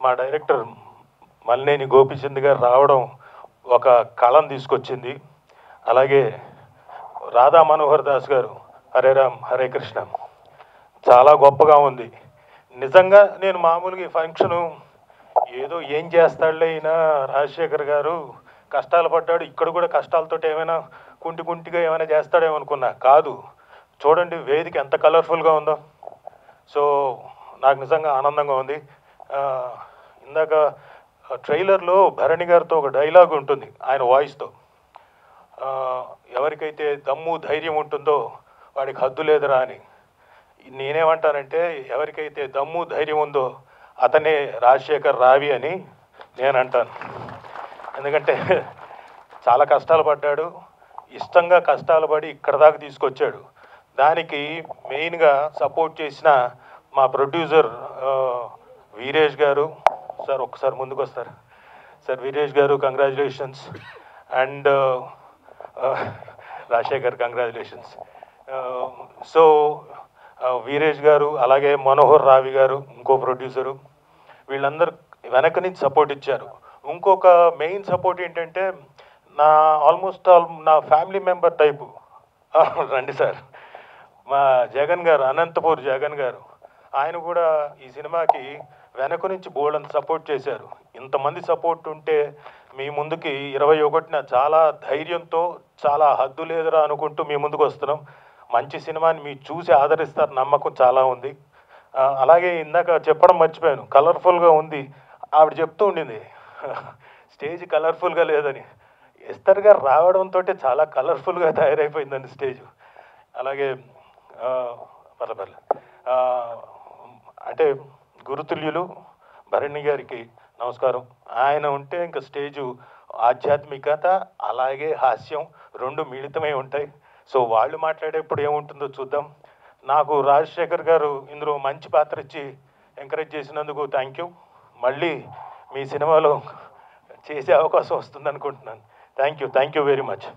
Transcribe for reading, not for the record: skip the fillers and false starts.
మా డైరెక్టర్ మల్లేని గోపిచంద్ గారు రావడం ఒక కళను తీసుకొచ్చింది. అలాగే రాధా మనోహర్ దాస్ గారు హరే రామ్ హరే కృష్ణ చాలా గొప్పగా ఉంది. నిజంగా నేను మామూలుగా ఈ ఫంక్షను ఏదో ఏం చేస్తాడులే అయినా రాజశేఖర్ గారు కష్టాలు పడ్డాడు, ఇక్కడ కూడా కష్టాలతో ఏమైనా కుంటిగా ఏమైనా చేస్తాడేమో అనుకున్నా. కాదు, చూడండి వేదిక ఎంత కలర్ఫుల్గా ఉందో. సో నాకు నిజంగా ఆనందంగా ఉంది. ఇందాక ట్రైలర్లో భరణి గారితో ఒక డైలాగ్ ఉంటుంది ఆయన వాయిస్తో. ఎవరికైతే దమ్ము ధైర్యం ఉంటుందో వాడికి హద్దు లేదురా అని. నేనేమంటానంటే ఎవరికైతే దమ్ము ధైర్యం ఉందో అతనే రాజశేఖర్ రావి అని నేను అంటాను. ఎందుకంటే చాలా కష్టాలు పడ్డాడు, ఇష్టంగా కష్టాలు పడి ఇక్కడ దాకా తీసుకొచ్చాడు. దానికి మెయిన్గా సపోర్ట్ చేసిన మా ప్రొడ్యూసర్ వీరేష్ గారు. సార్ ఒక్కసారి ముందుకు వస్తారు. సార్ వీరేష్ గారు congratulations. And Rajasekhar congratulations. So Veeresh గారు, అలాగే మనోహర్ రావి గారు ఇంకో ప్రొడ్యూసరు, వీళ్ళందరూ వెనక నుంచి సపోర్ట్ ఇచ్చారు. ఇంకొక మెయిన్ సపోర్ట్ ఏంటంటే ఆల్మోస్ట్ నా ఫ్యామిలీ మెంబర్ టైపు. రండి సార్, మా జగన్ గారు, అనంతపూర్ జగన్ గారు, ఆయన కూడా ఈ సినిమాకి వెనక నుంచి బోల్డంత సపోర్ట్ చేశారు. ఇంతమంది సపోర్ట్ ఉంటే మీ ముందుకి 21న చాలా ధైర్యంతో చాలా హద్దు లేదురా అనుకుంటూ మీ ముందుకు వస్తున్నాం. మంచి సినిమాని మీరు చూసి ఆదరిస్తారు నమ్మకం చాలా ఉంది. అలాగే ఇందాక చెప్పడం మర్చిపోయాను, కలర్ఫుల్గా ఉంది. ఆవిడ చెప్తూ ఉండింది స్టేజ్ కలర్ఫుల్గా లేదని. ఎస్తర్ గారు రావడంతో చాలా కలర్ఫుల్గా తయారైపోయిందండి స్టేజ్. అలాగే పర్లే అంటే గురుతుల్యులు భరణి గారికి నమస్కారం. ఆయన ఉంటే ఇంకా స్టేజు ఆధ్యాత్మికత అలాగే హాస్యం రెండు మిళితమై ఉంటాయి. సో వాళ్ళు మాట్లాడేప్పుడు ఏముంటుందో చూద్దాం. నాకు రాజశేఖర్ గారు ఇందులో మంచి పాత్ర ఇచ్చి ఎంకరేజ్ చేసినందుకు థ్యాంక్ యూ. మళ్ళీ మీ సినిమాలో చేసే అవకాశం వస్తుంది అనుకుంటున్నాను. Thank you very much.